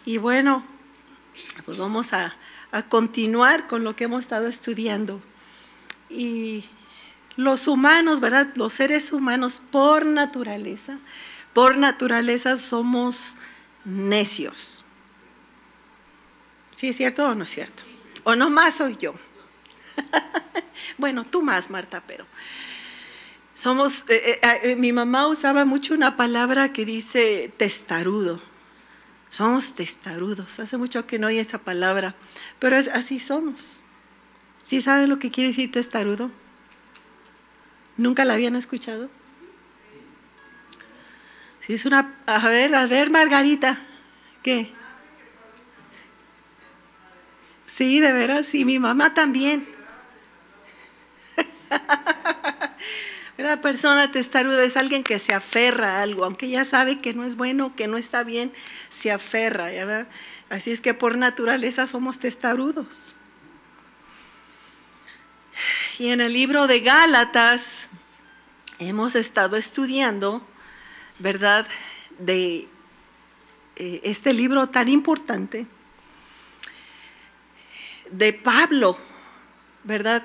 Y bueno, pues vamos a continuar con lo que hemos estado estudiando. Y los humanos, ¿verdad? Los seres humanos por naturaleza somos necios. ¿Sí es cierto o no es cierto? ¿O nomás soy yo? Bueno, tú más, Marta, pero somos, mi mamá usaba mucho una palabra que dice testarudo. Somos testarudos. Hace mucho que no oí esa palabra, pero así somos. ¿Sí saben lo que quiere decir testarudo? ¿Nunca la habían escuchado? Sí, es una… A ver, Margarita, ¿qué? Sí, de veras, sí, mi mamá también. Una persona testaruda es alguien que se aferra a algo, aunque ya sabe que no es bueno, que no está bien, se aferra, ¿verdad? Así es que por naturaleza somos testarudos. Y en el libro de Gálatas hemos estado estudiando, ¿verdad?, de este libro tan importante de Pablo, ¿verdad?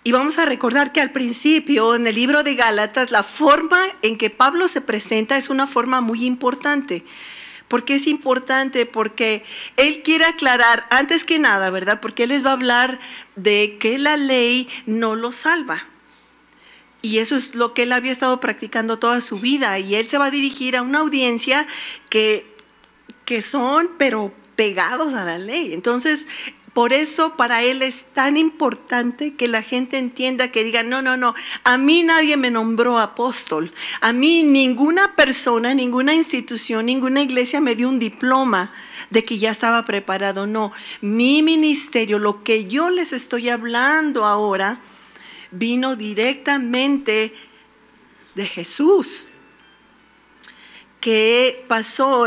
Y vamos a recordar que al principio, en el libro de Gálatas, la forma en que Pablo se presenta es una forma muy importante. ¿Por qué es importante? Porque él quiere aclarar, antes que nada, ¿verdad? Porque él les va a hablar de que la ley no lo salva. Y eso es lo que él había estado practicando toda su vida. Y él se va a dirigir a una audiencia que son, pero pegados a la ley. Entonces, por eso para él es tan importante que la gente entienda, que diga, no, a mí nadie me nombró apóstol, a mí ninguna persona, ninguna institución, ninguna iglesia me dio un diploma de que ya estaba preparado. No, mi ministerio, lo que yo les estoy hablando ahora, vino directamente de Jesús, que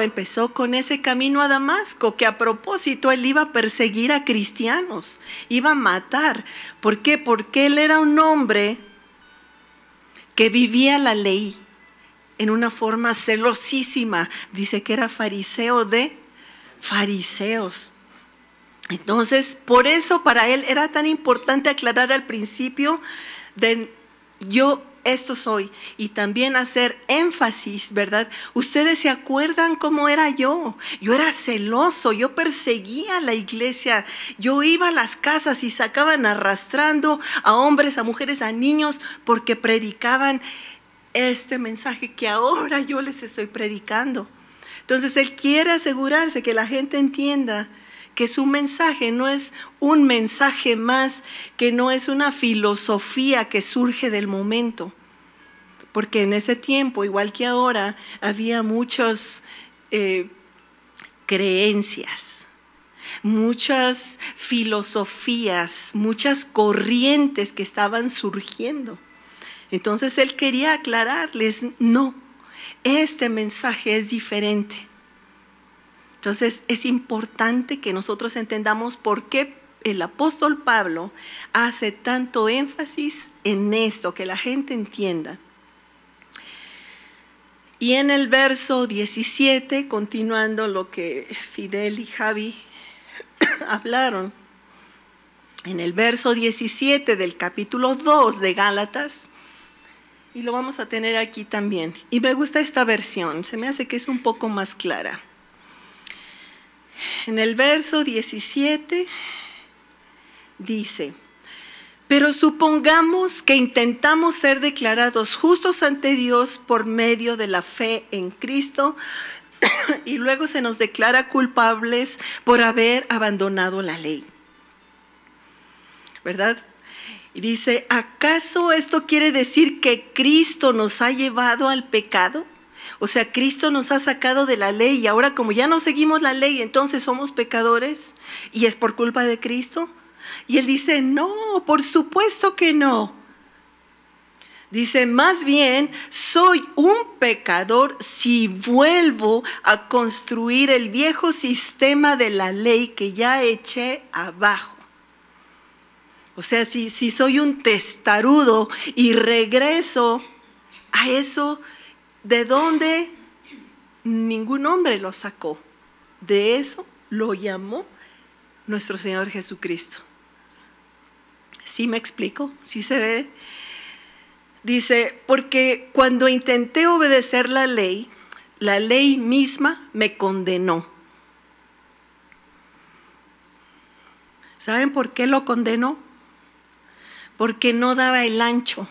empezó con ese camino a Damasco, que a propósito él iba a perseguir a cristianos, iba a matar. ¿Por qué? Porque él era un hombre que vivía la ley en una forma celosísima. Dice que era fariseo de fariseos. Entonces, por eso para él era tan importante aclarar al principio de yo esto soy, y también hacer énfasis, ¿verdad? Ustedes se acuerdan cómo era yo. Yo era celoso, yo perseguía a la iglesia, yo iba a las casas y sacaban arrastrando a hombres, a mujeres, a niños, porque predicaban este mensaje que ahora yo les estoy predicando. Entonces él quiere asegurarse que la gente entienda que su mensaje no es un mensaje más, que no es una filosofía que surge del momento. Porque en ese tiempo, igual que ahora, había muchas creencias, muchas filosofías, muchas corrientes que estaban surgiendo. Entonces él quería aclararles, no, este mensaje es diferente. Entonces es importante que nosotros entendamos por qué el apóstol Pablo hace tanto énfasis en esto, que la gente entienda. Y en el verso 17, continuando lo que Fidel y Javi hablaron, en el verso 17 del capítulo 2 de Gálatas, y lo vamos a tener aquí también, y me gusta esta versión, se me hace que es un poco más clara. En el verso 17 dice: pero supongamos que intentamos ser declarados justos ante Dios por medio de la fe en Cristo y luego se nos declara culpables por haber abandonado la ley, ¿verdad? Y dice, ¿acaso esto quiere decir que Cristo nos ha llevado al pecado? O sea, Cristo nos ha sacado de la ley y ahora como ya no seguimos la ley, entonces somos pecadores y es por culpa de Cristo. Y él dice, no, por supuesto que no. Dice, más bien, soy un pecador si vuelvo a construir el viejo sistema de la ley que ya eché abajo. O sea, si soy un testarudo y regreso a eso, ¿de dónde ningún hombre lo sacó. De eso lo llamó nuestro Señor Jesucristo. ¿Sí me explico? ¿Sí se ve? Dice, porque cuando intenté obedecer la ley misma me condenó. ¿Saben por qué lo condenó? Porque no daba el ancho.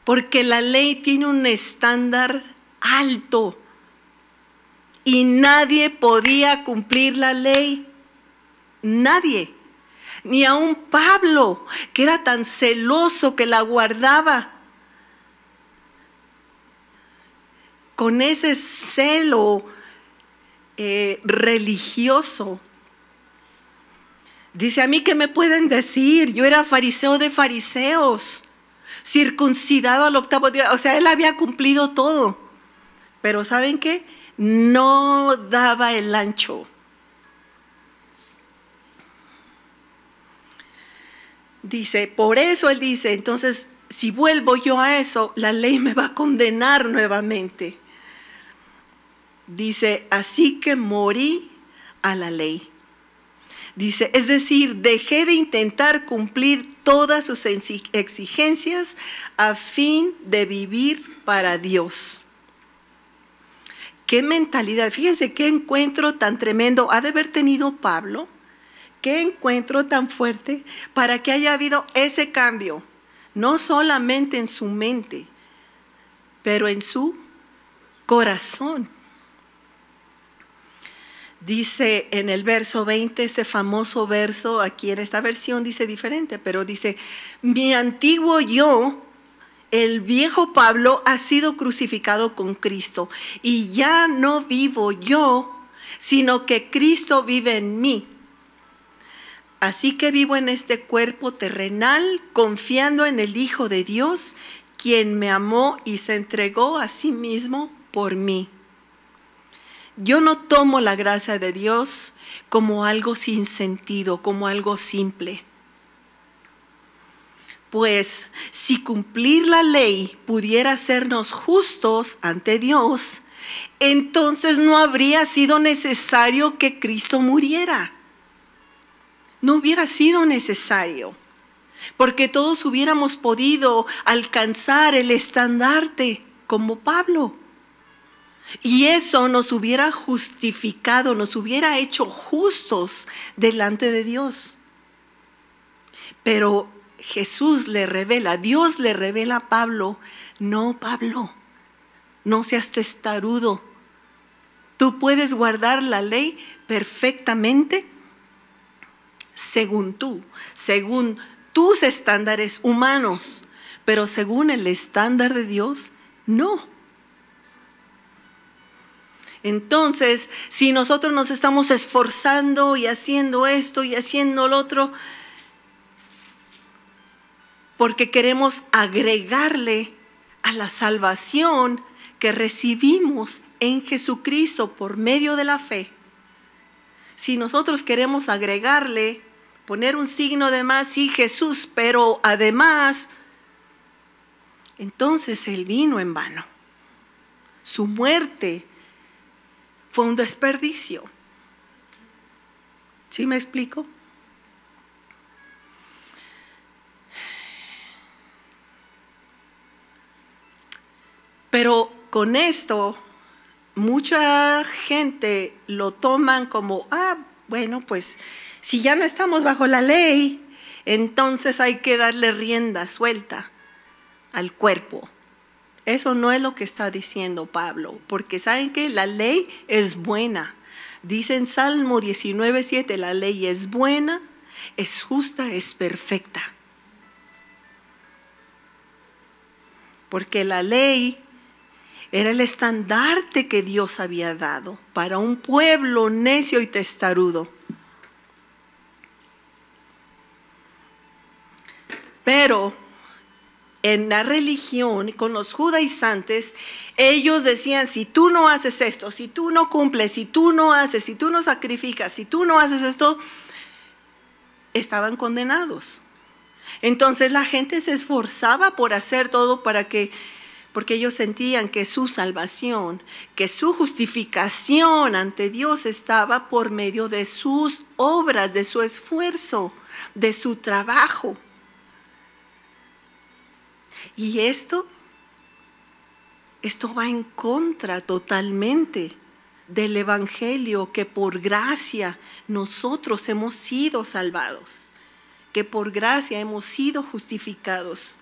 Porque la ley tiene un estándar alto y nadie podía cumplir la ley. Nadie. Ni aun Pablo, que era tan celoso que la guardaba. Con ese celo religioso. Dice, ¿a mí qué me pueden decir? Yo era fariseo de fariseos, circuncidado al 8º día. O sea, él había cumplido todo. Pero ¿saben qué? No daba el ancho. Dice, por eso él dice, entonces, si vuelvo yo a eso, la ley me va a condenar nuevamente. Dice, así que morí a la ley. Dice, es decir, dejé de intentar cumplir todas sus exigencias a fin de vivir para Dios. ¿Qué mentalidad? Fíjense qué encuentro tan tremendo ha de haber tenido Pablo. Qué encuentro tan fuerte para que haya habido ese cambio. No solamente en su mente, pero en su corazón. Dice en el verso 20, este famoso verso, aquí en esta versión dice diferente, pero dice, mi antiguo yo, el viejo Pablo, ha sido crucificado con Cristo y ya no vivo yo, sino que Cristo vive en mí. Así que vivo en este cuerpo terrenal, confiando en el Hijo de Dios, quien me amó y se entregó a sí mismo por mí. Yo no tomo la gracia de Dios como algo sin sentido, como algo simple. Pues si cumplir la ley pudiera hacernos justos ante Dios, entonces no habría sido necesario que Cristo muriera. No hubiera sido necesario, porque todos hubiéramos podido alcanzar el estandarte como Pablo. Y eso nos hubiera justificado, nos hubiera hecho justos delante de Dios. Pero Jesús le revela, Dios le revela a Pablo, no, Pablo, no seas testarudo. Tú puedes guardar la ley perfectamente según tus estándares humanos, pero según el estándar de Dios, no. Entonces, si nosotros nos estamos esforzando y haciendo esto y haciendo lo otro, porque queremos agregarle a la salvación que recibimos en Jesucristo por medio de la fe, si nosotros queremos agregarle, poner un signo de más, sí Jesús, pero además, entonces Él vino en vano. Su muerte fue un desperdicio. ¿Sí me explico? Pero con esto, mucha gente lo toman como, bueno, pues si ya no estamos bajo la ley, entonces hay que darle rienda suelta al cuerpo. Eso no es lo que está diciendo Pablo, porque saben que la ley es buena. Dice en Salmo 19:7, la ley es buena, es justa, es perfecta. Porque la ley era el estandarte que Dios había dado para un pueblo necio y testarudo. Pero en la religión, con los judaizantes, ellos decían, si tú no haces esto, si tú no cumples, si tú no haces, si tú no sacrificas, si tú no haces esto, estaban condenados. Entonces la gente se esforzaba por hacer todo porque porque ellos sentían que su salvación, que su justificación ante Dios estaba por medio de sus obras, de su esfuerzo, de su trabajo. Y esto va en contra totalmente del evangelio, que por gracia nosotros hemos sido salvados, que por gracia hemos sido justificados.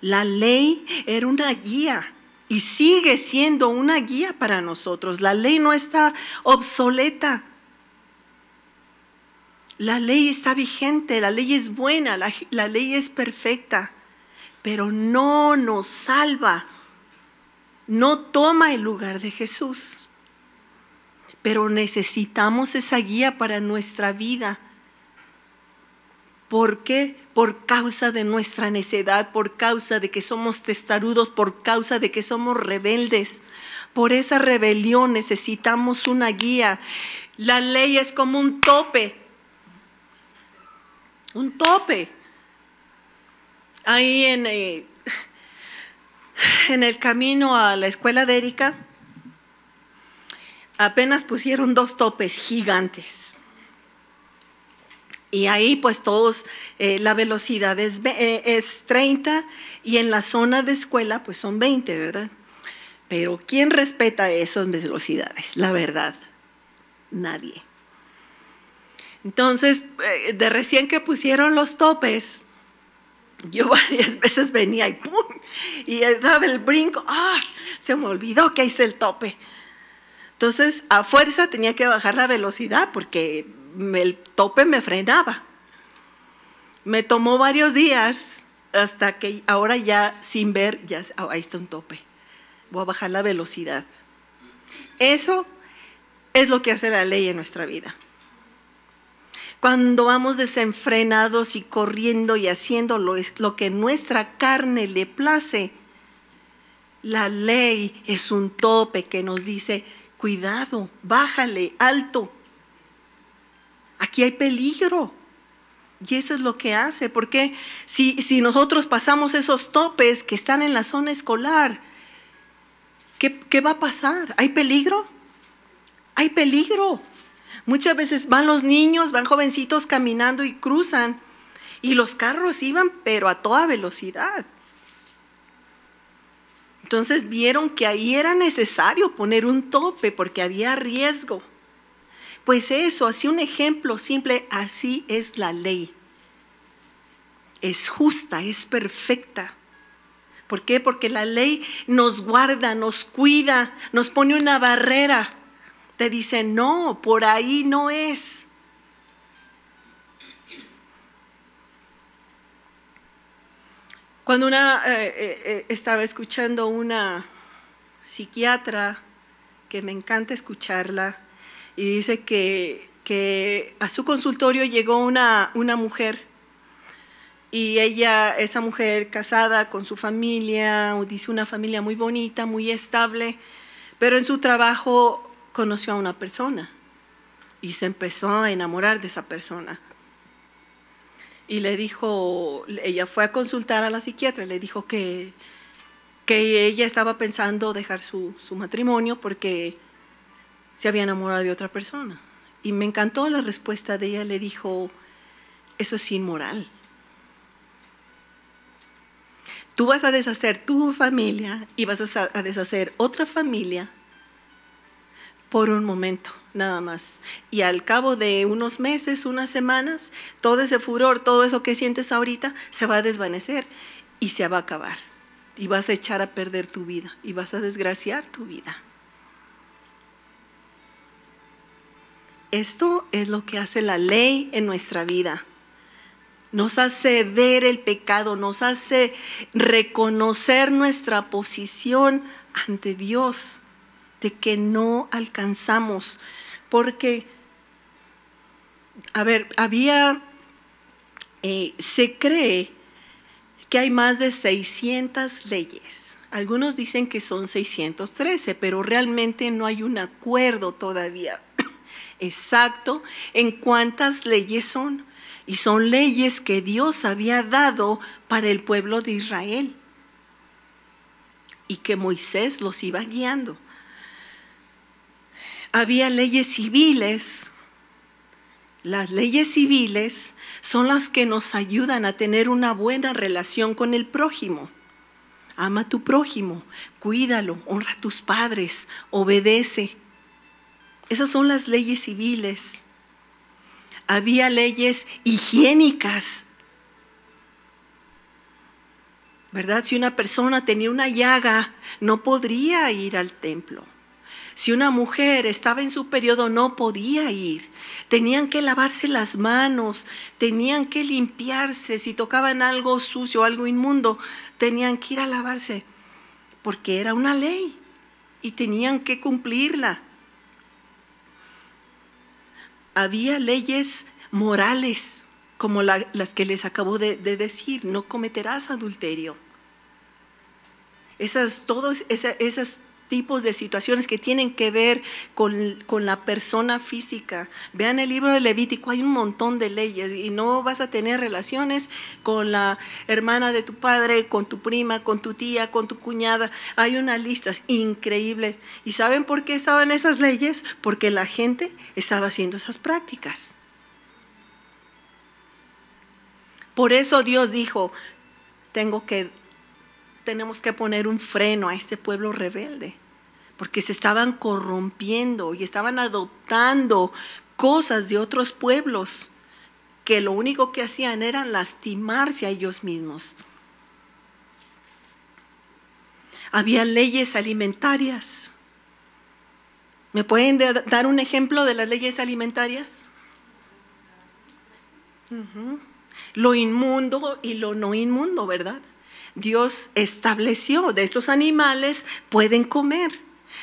La ley era una guía y sigue siendo una guía para nosotros. La ley no está obsoleta. La ley está vigente, la ley es buena, la ley es perfecta, pero no nos salva. No toma el lugar de Jesús. Pero necesitamos esa guía para nuestra vida. ¿Por qué? Por causa de nuestra necedad, por causa de que somos testarudos, por causa de que somos rebeldes. Por esa rebelión necesitamos una guía. La ley es como un tope. Un tope. Ahí en el camino a la escuela de Erika, apenas pusieron 2 topes gigantes. Y ahí pues todos, la velocidad es 30 y en la zona de escuela pues son 20, ¿verdad? Pero ¿quién respeta esas velocidades? La verdad, nadie. Entonces, de recién que pusieron los topes, yo varias veces venía y ¡pum! Y daba el brinco, ¡ah! Se me olvidó que ahí está el tope. Entonces, a fuerza tenía que bajar la velocidad porque el tope me frenaba. Me tomó varios días hasta que ahora ya sin ver, ya ahí está un tope. Voy a bajar la velocidad. Eso es lo que hace la ley en nuestra vida. Cuando vamos desenfrenados y corriendo y haciendo lo que nuestra carne le place, la ley es un tope que nos dice, cuidado, bájale, alto. Aquí hay peligro. Y eso es lo que hace, porque si nosotros pasamos esos topes que están en la zona escolar, ¿qué va a pasar? ¿Hay peligro? Hay peligro. Muchas veces van los niños, van jovencitos caminando y cruzan, y los carros iban, pero a toda velocidad. Entonces vieron que ahí era necesario poner un tope porque había riesgo. Pues eso, así un ejemplo simple, así es la ley. Es justa, es perfecta. ¿Por qué? Porque la ley nos guarda, nos cuida, nos pone una barrera. Te dice, no, por ahí no es. Cuando estaba escuchando una psiquiatra, que me encanta escucharla, y dice que a su consultorio llegó una mujer, y esa mujer casada con su familia, dice una familia muy bonita, muy estable, pero en su trabajo conoció a una persona y se empezó a enamorar de esa persona. Y le dijo, ella fue a consultar a la psiquiatra, le dijo que ella estaba pensando dejar su matrimonio porque se había enamorado de otra persona. Y me encantó la respuesta de ella, le dijo, eso es inmoral. Tú vas a deshacer tu familia y vas a deshacer otra familia por un momento, nada más. Y al cabo de unos meses, unas semanas, todo ese furor, todo eso que sientes ahorita, se va a desvanecer y se va a acabar. Y vas a echar a perder tu vida y vas a desgraciar tu vida. Esto es lo que hace la ley en nuestra vida. Nos hace ver el pecado, nos hace reconocer nuestra posición ante Dios, de que no alcanzamos. Porque, se cree que hay más de 600 leyes. Algunos dicen que son 613, pero realmente no hay un acuerdo todavía exacto en cuántas leyes son. Y son leyes que Dios había dado para el pueblo de Israel. y que Moisés los iba guiando. Había leyes civiles. Las leyes civiles son las que nos ayudan a tener una buena relación con el prójimo. Ama a tu prójimo, cuídalo, honra a tus padres, obedece. Esas son las leyes civiles. Había leyes higiénicas, ¿verdad? Si una persona tenía una llaga, no podría ir al templo. Si una mujer estaba en su periodo, no podía ir. Tenían que lavarse las manos, tenían que limpiarse. Si tocaban algo sucio, algo inmundo, tenían que ir a lavarse, porque era una ley y tenían que cumplirla. Había leyes morales, como las que les acabo de decir: no cometerás adulterio. Todos esos tipos de situaciones que tienen que ver con la persona física. Vean el libro de Levítico, hay un montón de leyes y no vas a tener relaciones con la hermana de tu padre, con tu prima, con tu tía, con tu cuñada. Hay una lista increíble. ¿Y saben por qué estaban esas leyes? Porque la gente estaba haciendo esas prácticas. Por eso Dios dijo: tenemos que poner un freno a este pueblo rebelde, porque se estaban corrompiendo y estaban adoptando cosas de otros pueblos que lo único que hacían era lastimarse a ellos mismos. Había leyes alimentarias. ¿Me pueden dar un ejemplo de las leyes alimentarias? Lo inmundo y lo no inmundo, ¿verdad? Dios estableció: de estos animales pueden comer,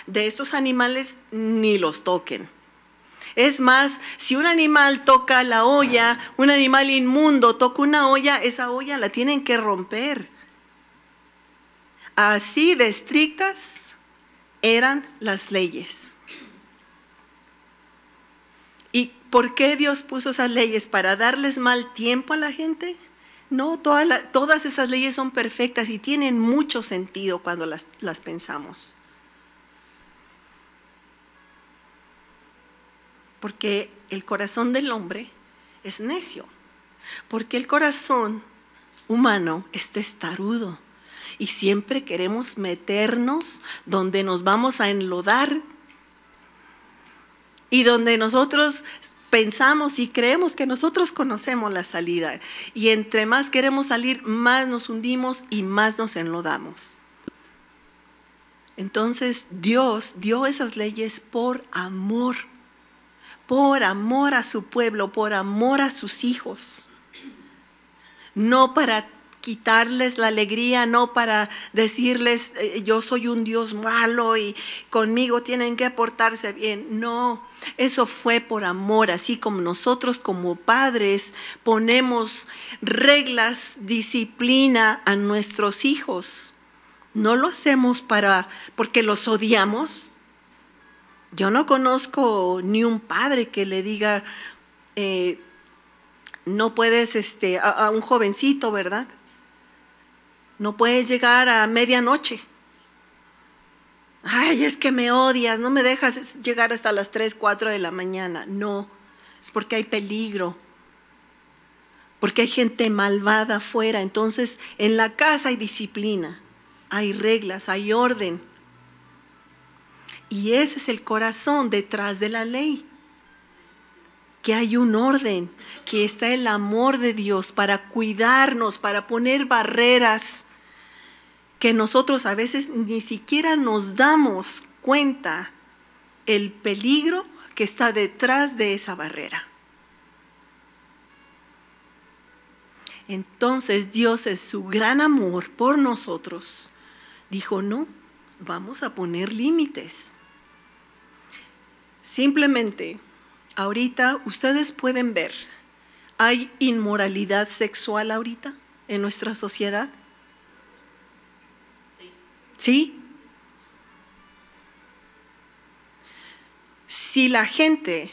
de estos animales ni los toquen. Es más, si un animal toca la olla, un animal inmundo toca una olla, esa olla la tienen que romper. Así de estrictas eran las leyes. ¿Y por qué Dios puso esas leyes? ¿Para darles mal tiempo a la gente? No, todas esas leyes son perfectas y tienen mucho sentido cuando las pensamos. Porque el corazón del hombre es necio. Porque el corazón humano es testarudo. Y siempre queremos meternos donde nos vamos a enlodar y donde nosotros pensamos y creemos que nosotros conocemos la salida. Y entre más queremos salir, más nos hundimos y más nos enlodamos. Entonces Dios dio esas leyes por amor a su pueblo, por amor a sus hijos. No para quitarles la alegría, no para decirles yo soy un Dios malo y conmigo tienen que portarse bien. No, eso fue por amor, así como nosotros como padres ponemos reglas, disciplina a nuestros hijos. No lo hacemos porque los odiamos. Yo no conozco ni un padre que le diga no puedes a un jovencito, ¿verdad? No puedes llegar a medianoche. Ay, es que me odias, no me dejas llegar hasta las 3, 4 de la mañana. No, es porque hay peligro, porque hay gente malvada afuera. Entonces, en la casa hay disciplina, hay reglas, hay orden. Y ese es el corazón detrás de la ley. Que hay un orden, que está el amor de Dios para cuidarnos, para poner barreras que nosotros a veces ni siquiera nos damos cuenta el peligro que está detrás de esa barrera. Entonces Dios, en su gran amor por nosotros, dijo: no, vamos a poner límites. Simplemente, ahorita ustedes pueden ver, ¿hay inmoralidad sexual ahorita en nuestra sociedad? ¿Sí? Si la gente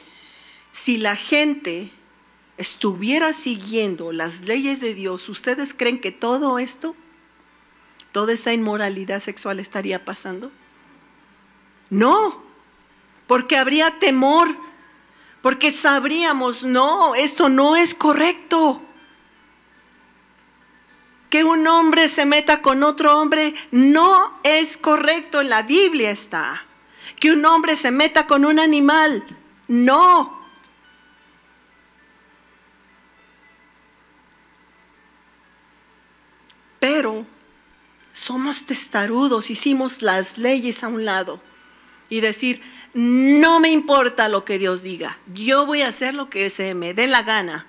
estuviera siguiendo las leyes de Dios, ¿ustedes creen que todo esto ¿toda esa inmoralidad sexual estaría pasando? No, porque habría temor, porque sabríamos, no, esto no es correcto. Que un hombre se meta con otro hombre no es correcto, en la Biblia está. Que un hombre se meta con un animal, no. Pero somos testarudos, hicimos las leyes a un lado y decir, no me importa lo que Dios diga, yo voy a hacer lo que se me dé la gana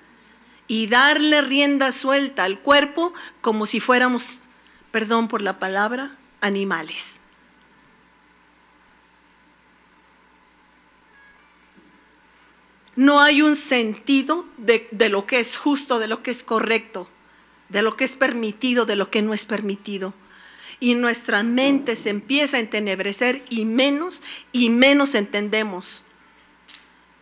y darle rienda suelta al cuerpo como si fuéramos, perdón por la palabra, animales. No hay un sentido de lo que es justo, de lo que es correcto, de lo que es permitido, de lo que no es permitido. Y nuestra mente se empieza a entenebrecer y menos entendemos.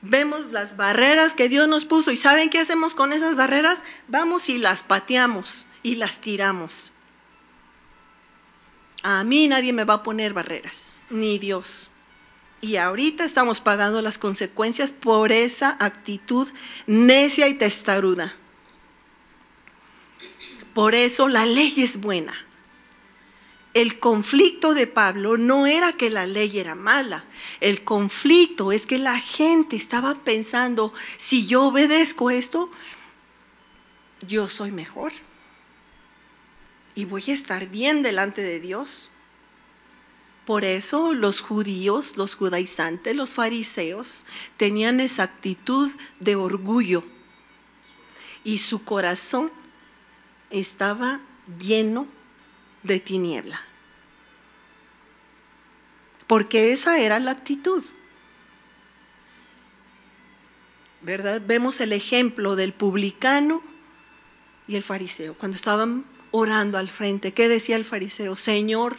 Vemos las barreras que Dios nos puso y ¿saben qué hacemos con esas barreras? Vamos y las pateamos y las tiramos. A mí nadie me va a poner barreras, ni Dios. Y ahorita estamos pagando las consecuencias por esa actitud necia y testaruda. Por eso la ley es buena. El conflicto de Pablo no era que la ley era mala. El conflicto es que la gente estaba pensando, si yo obedezco esto, yo soy mejor. Y voy a estar bien delante de Dios. Por eso los judíos, los judaizantes, los fariseos tenían esa actitud de orgullo. Y su corazón estaba lleno de tiniebla. Porque esa era la actitud. ¿Verdad? Vemos el ejemplo del publicano y el fariseo. Cuando estaban orando al frente, ¿qué decía el fariseo? Señor,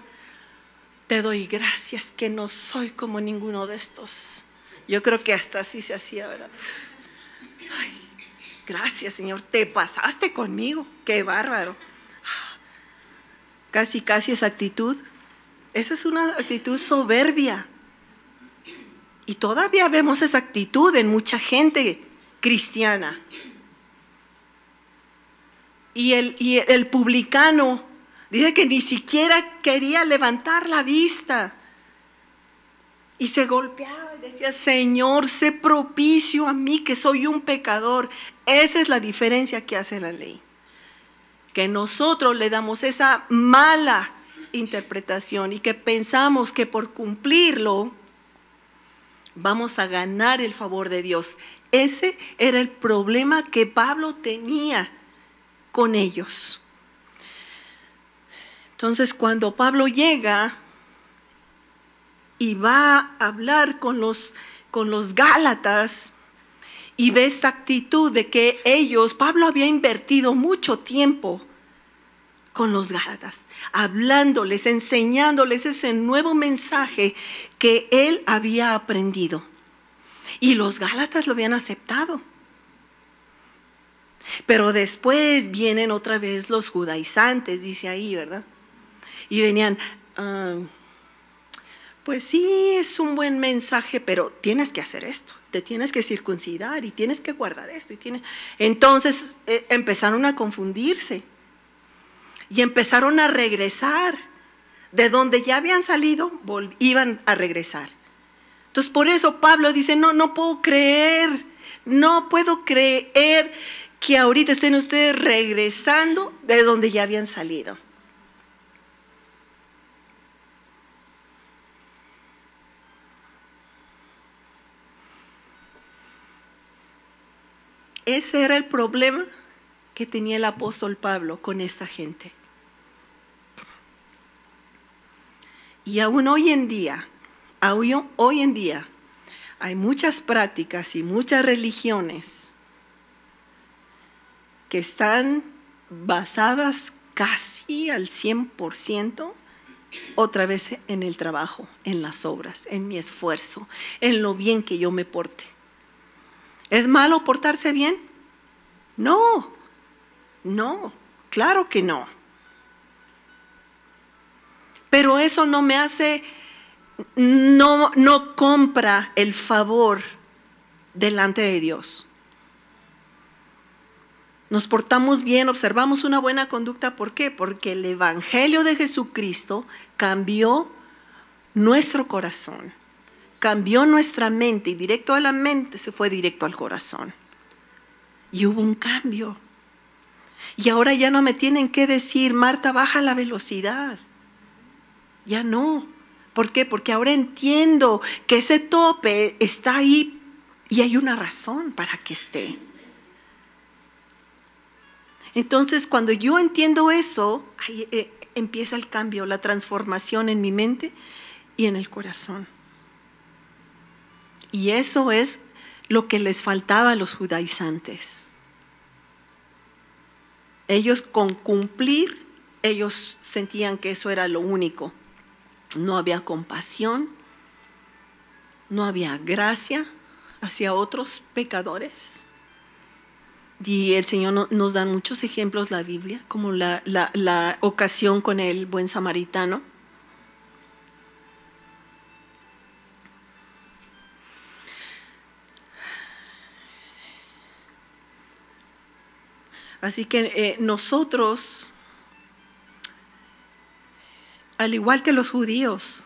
te doy gracias que no soy como ninguno de estos. Yo creo que hasta así se hacía, ¿verdad? Ay, gracias, Señor, te pasaste conmigo. Qué bárbaro. Casi esa actitud. Esa es una actitud soberbia. Y todavía vemos esa actitud en mucha gente cristiana. Y el publicano dice que ni siquiera quería levantar la vista. Y se golpeaba y decía, Señor, sé propicio a mí que soy un pecador. Esa es la diferencia que hace la ley. Que nosotros le damos esa mala interpretación y que pensamos que por cumplirlo vamos a ganar el favor de Dios. Ese era el problema que Pablo tenía con ellos. Entonces, cuando Pablo llega y va a hablar con los Gálatas y ve esta actitud de que Pablo había invertido mucho tiempo con los Gálatas, hablándoles, enseñándoles ese nuevo mensaje que él había aprendido. Y los Gálatas lo habían aceptado. Pero después vienen otra vez los judaizantes, dice ahí, ¿verdad? Y venían, pues sí, es un buen mensaje, pero tienes que hacer esto, te tienes que circuncidar y tienes que guardar esto. Entonces empezaron a confundirse y empezaron a regresar. De donde ya habían salido, iban a regresar. Entonces por eso Pablo dice, no puedo creer que ahorita estén ustedes regresando de donde ya habían salido. Ese era el problema que tenía el apóstol Pablo con esta gente. Y aún hoy en día hay muchas prácticas y muchas religiones que están basadas casi al 100% otra vez en el trabajo, en las obras, en mi esfuerzo, en lo bien que yo me porte. ¿Es malo portarse bien? No, claro que no. Pero eso no me hace, no compra el favor delante de Dios. Nos portamos bien, observamos una buena conducta. ¿Por qué? Porque el Evangelio de Jesucristo cambió nuestro corazón, cambió nuestra mente, y directo a la mente se fue directo al corazón. Y hubo un cambio. Y ahora ya no me tienen que decir, Marta, baja la velocidad. Ya no. ¿Por qué? Porque ahora entiendo que ese tope está ahí y hay una razón para que esté. Entonces, cuando yo entiendo eso, ahí empieza el cambio, la transformación en mi mente y en el corazón. Y eso es lo que les faltaba a los judaizantes. Ellos, con cumplir, ellos sentían que eso era lo único. No había compasión, no había gracia hacia otros pecadores. Y el Señor nos da muchos ejemplos, la Biblia, como la ocasión con el buen samaritano. Así que nosotros, al igual que los judíos,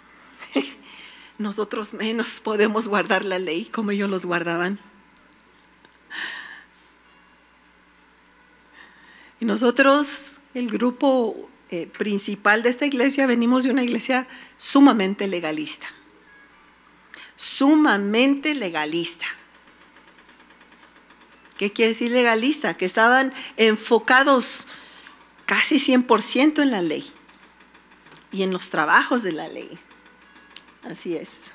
nosotros menos podemos guardar la ley como ellos los guardaban. Y nosotros, el grupo principal de esta iglesia, venimos de una iglesia sumamente legalista. Sumamente legalista. ¿Qué quiere decir legalista? Que estaban enfocados casi 100% en la ley y en los trabajos de la ley. Así es.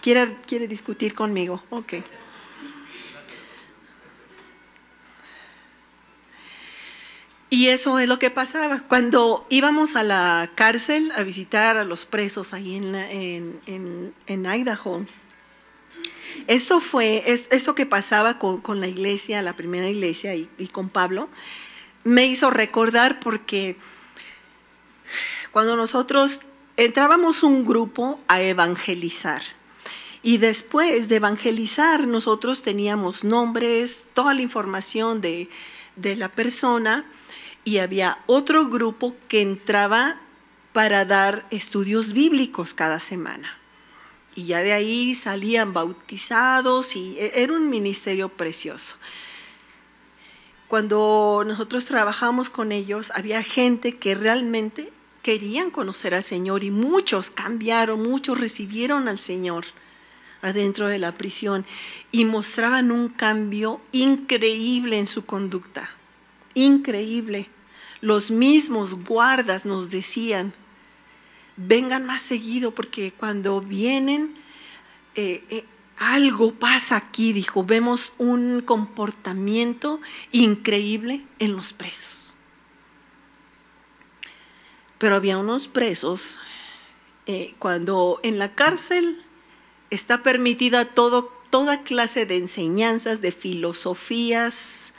¿Quiere discutir conmigo? Ok. Y eso es lo que pasaba. Cuando íbamos a la cárcel a visitar a los presos ahí en Idaho, esto que pasaba con la iglesia, la primera iglesia y con Pablo, me hizo recordar, porque cuando nosotros entrábamos un grupo a evangelizar, y después de evangelizar nosotros teníamos nombres, toda la información de la persona, y había otro grupo que entraba para dar estudios bíblicos cada semana. Y ya de ahí salían bautizados y era un ministerio precioso. Cuando nosotros trabajamos con ellos, había gente que realmente querían conocer al Señor y muchos cambiaron, muchos recibieron al Señor adentro de la prisión y mostraban un cambio increíble en su conducta. Increíble. Los mismos guardas nos decían, vengan más seguido porque cuando vienen algo pasa aquí, dijo, vemos un comportamiento increíble en los presos. Pero había unos presos, cuando en la cárcel está permitida toda clase de enseñanzas, de filosofías,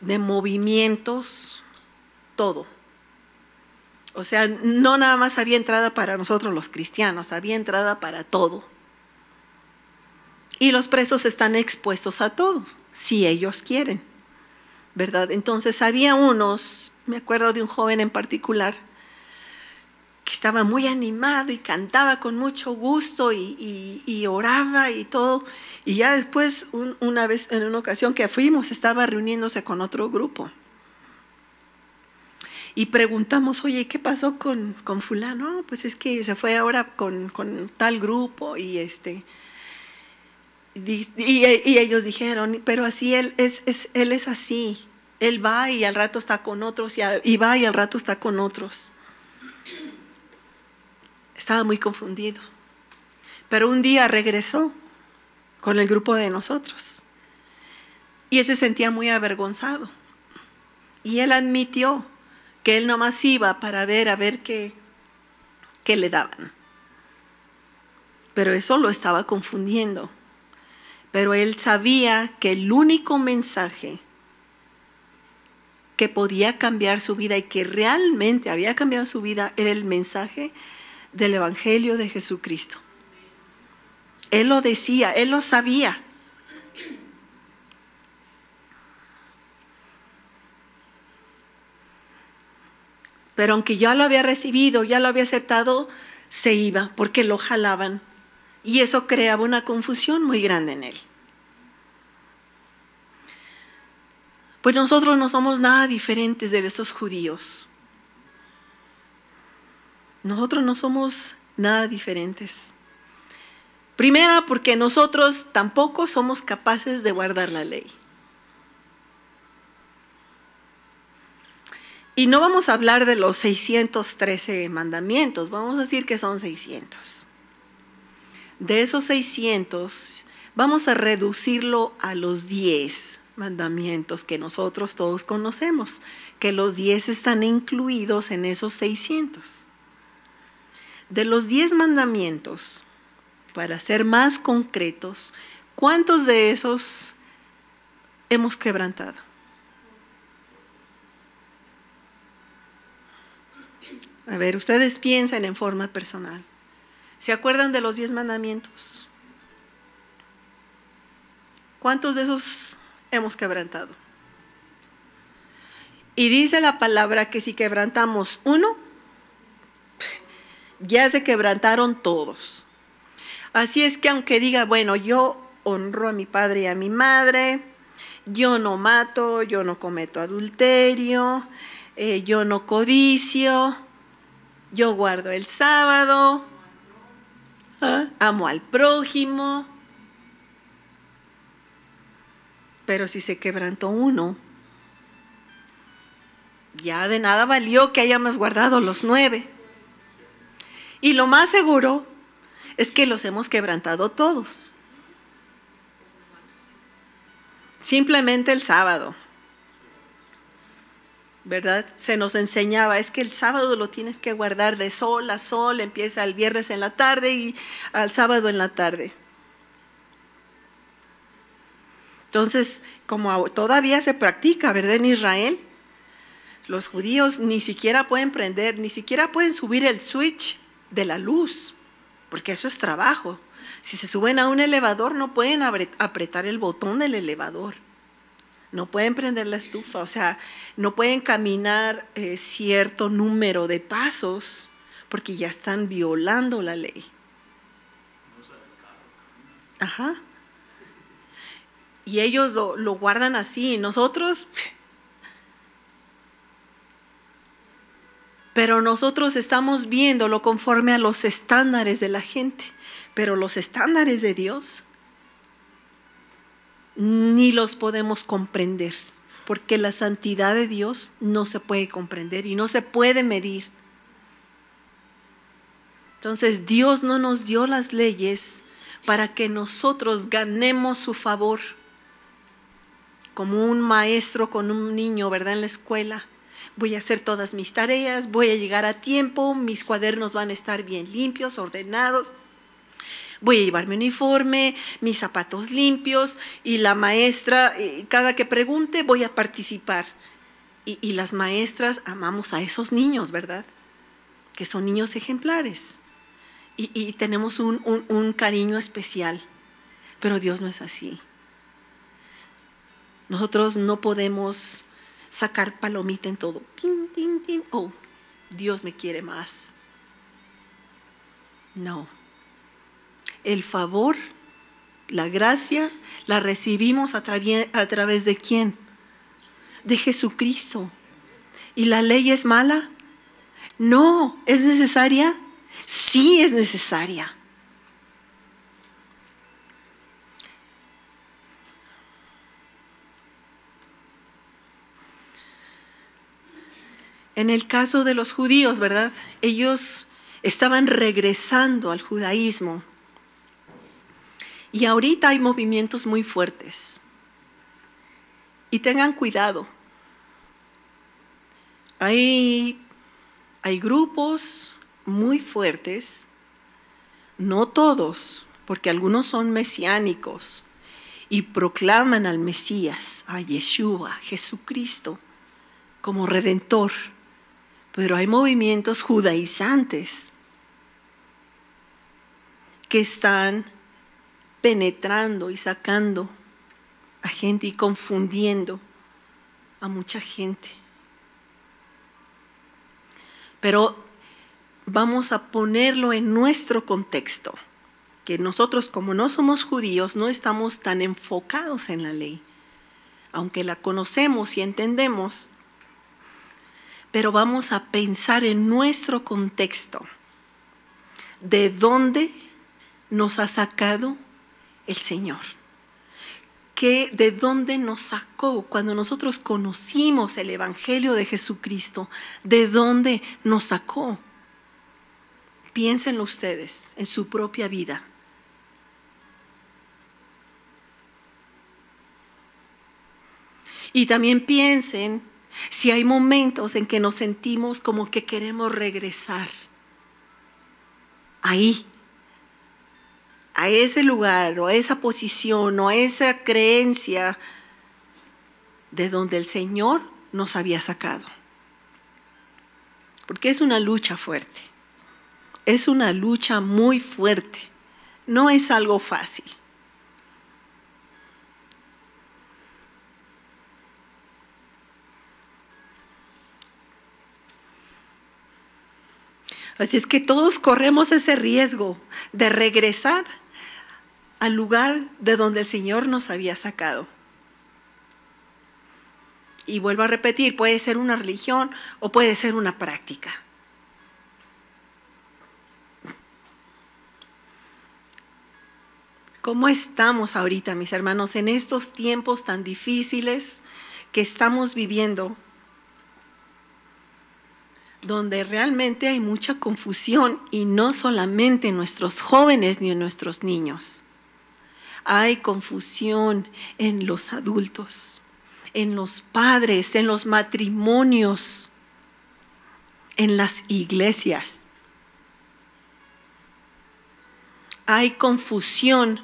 de movimientos, todo. O sea, no nada más había entrada para nosotros los cristianos, había entrada para todo. Y los presos están expuestos a todo, si ellos quieren, ¿verdad? Entonces había unos, me acuerdo de un joven en particular, que estaba muy animado y cantaba con mucho gusto y oraba y todo. Y ya después, una vez, en una ocasión que fuimos, estaba reuniéndose con otro grupo. Y preguntamos, oye, ¿qué pasó con fulano? Pues es que se fue ahora con tal grupo y ellos dijeron, pero así él es así. Él va y al rato está con otros y va y al rato está con otros. Estaba muy confundido. Pero un día regresó con el grupo de nosotros. Y él se sentía muy avergonzado. Y él admitió que él nomás iba para ver a ver qué le daban. Pero eso lo estaba confundiendo. Pero él sabía que el único mensaje que podía cambiar su vida y que realmente había cambiado su vida era el mensaje del Evangelio de Jesucristo. Él lo decía, él lo sabía. Pero aunque ya lo había recibido, ya lo había aceptado, se iba porque lo jalaban. Y eso creaba una confusión muy grande en él. Pues nosotros no somos nada diferentes de esos judíos. Nosotros no somos nada diferentes. Primera, porque nosotros tampoco somos capaces de guardar la ley. Y no vamos a hablar de los 613 mandamientos, vamos a decir que son 600. De esos 600, vamos a reducirlo a los 10 mandamientos que nosotros todos conocemos, que los 10 están incluidos en esos 600. De los 10 mandamientos, para ser más concretos, ¿cuántos de esos hemos quebrantado? A ver, ustedes piensen en forma personal. ¿Se acuerdan de los 10 mandamientos? ¿Cuántos de esos hemos quebrantado? Y dice la palabra que si quebrantamos uno, ya se quebrantaron todos. Así es que aunque diga, bueno, yo honro a mi padre y a mi madre, yo no mato, yo no cometo adulterio, yo no codicio, yo guardo el sábado, amo al prójimo. Pero si se quebrantó uno, ya de nada valió que hayamos guardado los 9. Y lo más seguro es que los hemos quebrantado todos. Simplemente el sábado, ¿verdad? Se nos enseñaba, es que el sábado lo tienes que guardar de sol a sol, empieza el viernes en la tarde y al sábado en la tarde. Entonces, como todavía se practica, ¿verdad? En Israel, los judíos ni siquiera pueden prender, ni siquiera pueden subir el switch de la luz, porque eso es trabajo. Si se suben a un elevador, no pueden apretar el botón del elevador. No pueden prender la estufa, o sea, no pueden caminar cierto número de pasos porque ya están violando la ley. Ajá. Y ellos lo guardan así, nosotros... Pero nosotros estamos viéndolo conforme a los estándares de la gente, pero los estándares de Dios ni los podemos comprender, porque la santidad de Dios no se puede comprender y no se puede medir. Entonces Dios no nos dio las leyes para que nosotros ganemos su favor, como un maestro con un niño, ¿verdad? En la escuela. Voy a hacer todas mis tareas, voy a llegar a tiempo, mis cuadernos van a estar bien limpios, ordenados. Voy a llevar mi uniforme, mis zapatos limpios y la maestra, cada que pregunte, voy a participar. Y las maestras amamos a esos niños, ¿verdad? Que son niños ejemplares. Y tenemos un cariño especial. Pero Dios no es así. Nosotros no podemos sacar palomita en todo. Tin, tin, tin. Oh, Dios me quiere más. No. El favor, la gracia, la recibimos a través de ¿quién? De Jesucristo. ¿Y la ley es mala? No. ¿Es necesaria? Sí es necesaria. En el caso de los judíos, ¿verdad? Ellos estaban regresando al judaísmo. Y ahorita hay movimientos muy fuertes. Y tengan cuidado. Hay grupos muy fuertes, no todos, porque algunos son mesiánicos y proclaman al Mesías, a Yeshua, Jesucristo. como redentor, pero hay movimientos judaizantes que están penetrando y sacando a gente y confundiendo a mucha gente. Pero vamos a ponerlo en nuestro contexto, que nosotros como no somos judíos no estamos tan enfocados en la ley, aunque la conocemos y entendemos, pero vamos a pensar en nuestro contexto, de dónde nos ha sacado el Señor. ¿De dónde nos sacó cuando nosotros conocimos el Evangelio de Jesucristo? ¿De dónde nos sacó? Piénsenlo ustedes en su propia vida. Y también piensen si hay momentos en que nos sentimos como que queremos regresar ahí, a ese lugar o a esa posición o a esa creencia de donde el Señor nos había sacado. Porque es una lucha fuerte, es una lucha muy fuerte, no es algo fácil. Así es que todos corremos ese riesgo de regresar al lugar de donde el Señor nos había sacado. Y vuelvo a repetir, puede ser una religión o puede ser una práctica. ¿Cómo estamos ahorita, mis hermanos, en estos tiempos tan difíciles que estamos viviendo? Donde realmente hay mucha confusión y no solamente en nuestros jóvenes ni en nuestros niños. Hay confusión en los adultos, en los padres, en los matrimonios, en las iglesias. Hay confusión.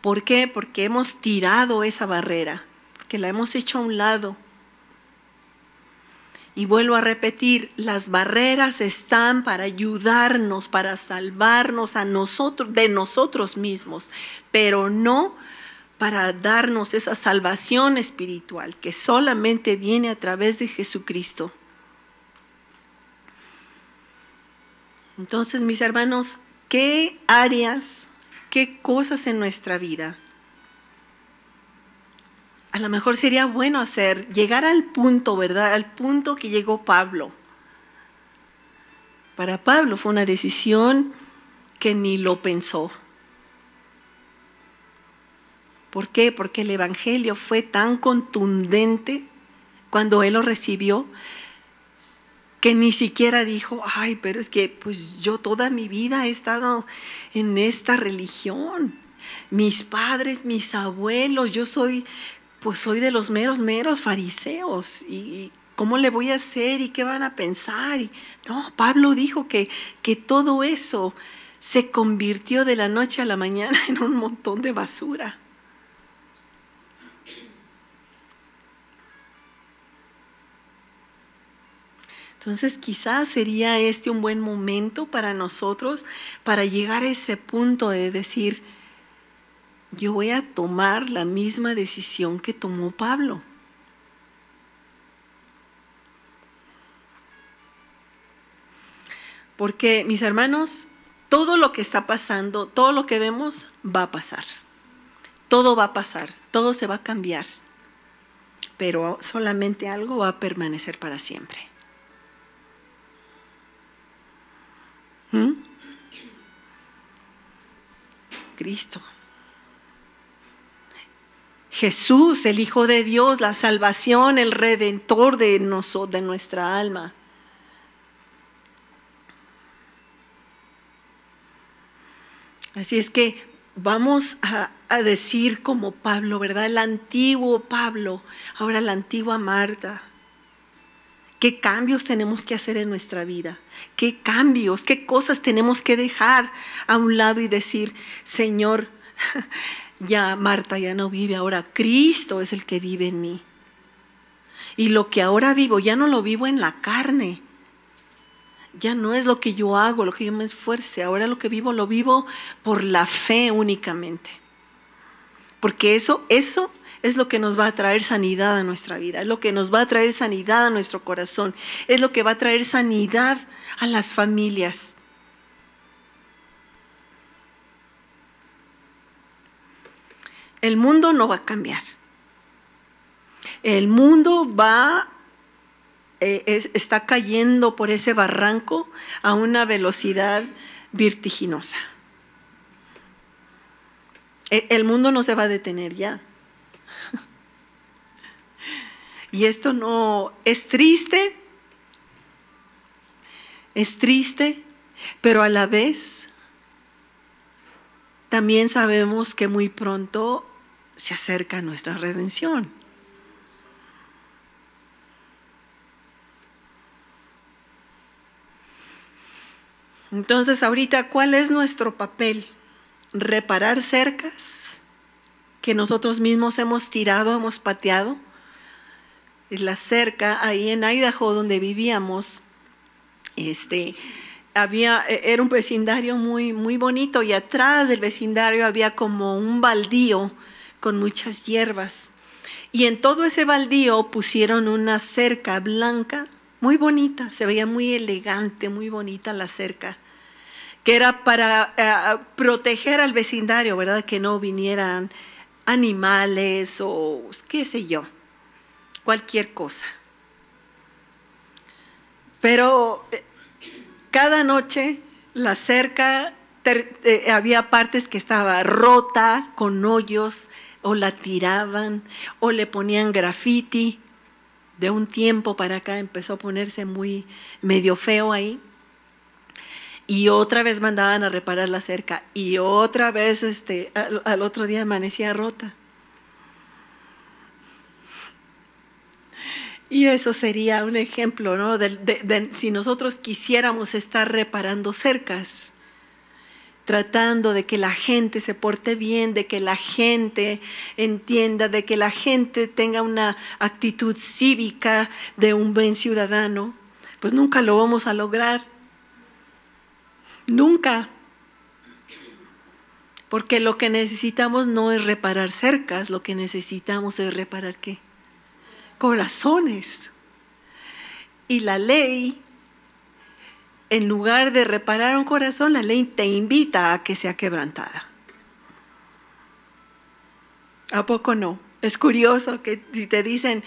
¿Por qué? Porque hemos tirado esa barrera, porque la hemos hecho a un lado. Y vuelvo a repetir, las barreras están para ayudarnos, para salvarnos a nosotros, de nosotros mismos, pero no para darnos esa salvación espiritual que solamente viene a través de Jesucristo. Entonces, mis hermanos, ¿qué áreas, qué cosas en nuestra vida a lo mejor sería bueno llegar al punto, ¿verdad? Al punto que llegó Pablo? Para Pablo fue una decisión que ni lo pensó. ¿Por qué? Porque el Evangelio fue tan contundente cuando él lo recibió, que ni siquiera dijo, ay, pero es que pues yo toda mi vida he estado en esta religión. Mis padres, mis abuelos, yo soy de los meros fariseos, y ¿cómo le voy a hacer? ¿Y qué van a pensar? No, Pablo dijo que todo eso se convirtió de la noche a la mañana en un montón de basura. Entonces quizás sería un buen momento para nosotros, para llegar a ese punto de decir, yo voy a tomar la misma decisión que tomó Pablo. Porque, mis hermanos, todo lo que está pasando, todo lo que vemos va a pasar. Todo va a pasar, todo se va a cambiar. Pero solamente algo va a permanecer para siempre. Cristo. Jesús, el Hijo de Dios, la salvación, el Redentor de nuestra alma. Así es que vamos a decir como Pablo, ¿verdad? El antiguo Pablo, ahora la antigua Marta. ¿Qué cambios tenemos que hacer en nuestra vida? ¿Qué cambios, qué cosas tenemos que dejar a un lado y decir, Señor, Ya Marta ya no vive, ahora Cristo es el que vive en mí. Y lo que ahora vivo, ya no lo vivo en la carne. Ya no es lo que yo hago, lo que yo me esfuerce. Ahora lo que vivo, lo vivo por la fe únicamente. Porque eso es lo que nos va a traer sanidad a nuestra vida. Es lo que nos va a traer sanidad a nuestro corazón. Es lo que va a traer sanidad a las familias. El mundo no va a cambiar. El mundo está cayendo por ese barranco a una velocidad vertiginosa. El mundo no se va a detener ya. Y esto no es triste, pero a la vez también sabemos que muy pronto se acerca nuestra redención. Entonces, ahorita, ¿cuál es nuestro papel? Reparar cercas que nosotros mismos hemos tirado, hemos pateado. La cerca ahí en Idaho donde vivíamos, era un vecindario muy, muy bonito, y atrás del vecindario había como un baldío con muchas hierbas. Y en todo ese baldío pusieron una cerca blanca, muy bonita, se veía muy elegante, muy bonita la cerca, que era para proteger al vecindario, ¿verdad? Que no vinieran animales o qué sé yo, cualquier cosa. Pero cada noche la cerca había partes que estaba rota, con hoyos, o la tiraban, o le ponían graffiti. De un tiempo para acá empezó a ponerse muy medio feo ahí. Y otra vez mandaban a reparar la cerca, y otra vez al otro día amanecía rota. Y eso sería un ejemplo, ¿no? de si nosotros quisiéramos estar reparando cercas, tratando de que la gente se porte bien, de que la gente entienda, de que la gente tenga una actitud cívica de un buen ciudadano, pues nunca lo vamos a lograr. Nunca. Porque lo que necesitamos no es reparar cercas, lo que necesitamos es reparar ¿qué? Corazones. Y la ley, en lugar de reparar un corazón, la ley te invita a que sea quebrantada. ¿A poco no? Es curioso que si te dicen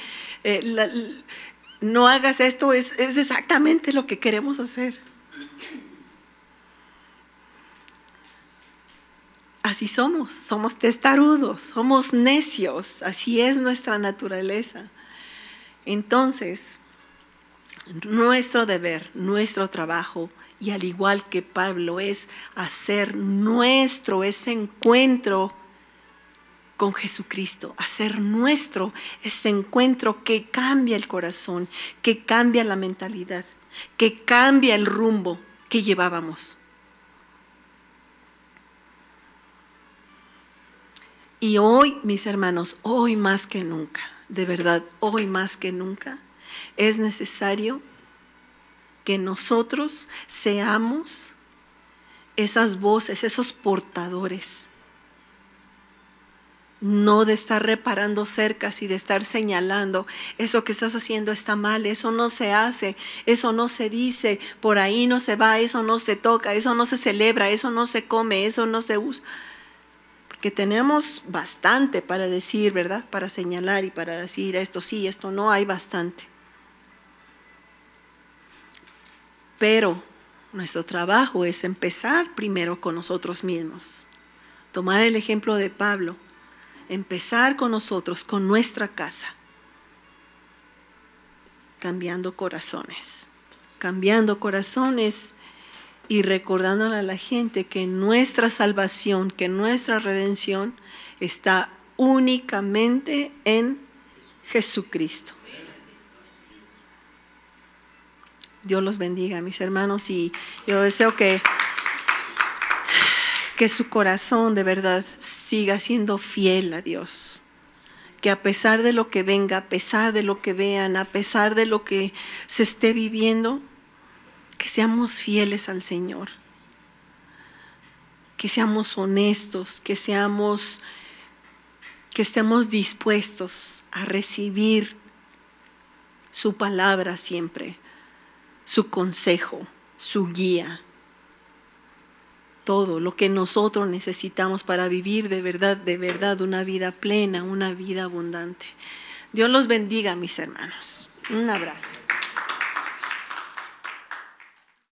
no hagas esto, es exactamente lo que queremos hacer. Así somos testarudos, somos necios, así es nuestra naturaleza. Entonces, nuestro deber, nuestro trabajo, y al igual que Pablo, es hacer nuestro ese encuentro con Jesucristo, hacer nuestro ese encuentro que cambia el corazón, que cambia la mentalidad, que cambia el rumbo que llevábamos. Y hoy, mis hermanos, hoy más que nunca, de verdad, hoy más que nunca, es necesario que nosotros seamos esas voces, esos portadores. No de estar reparando cercas y de estar señalando, eso que estás haciendo está mal, eso no se hace, eso no se dice, por ahí no se va, eso no se toca, eso no se celebra, eso no se come, eso no se usa. Porque tenemos bastante para decir, ¿verdad? Para señalar y para decir esto sí, esto no, hay bastante. Pero nuestro trabajo es empezar primero con nosotros mismos. Tomar el ejemplo de Pablo, empezar con nosotros, con nuestra casa, cambiando corazones y recordándole a la gente que nuestra salvación, que nuestra redención está únicamente en Jesucristo. Dios los bendiga, mis hermanos, y yo deseo que su corazón de verdad siga siendo fiel a Dios. Que a pesar de lo que venga, a pesar de lo que vean, a pesar de lo que se esté viviendo, que seamos fieles al Señor. Que seamos honestos, que estemos dispuestos a recibir su palabra siempre, su consejo, su guía. Todo lo que nosotros necesitamos para vivir de verdad una vida plena, una vida abundante. Dios los bendiga, mis hermanos. Un abrazo.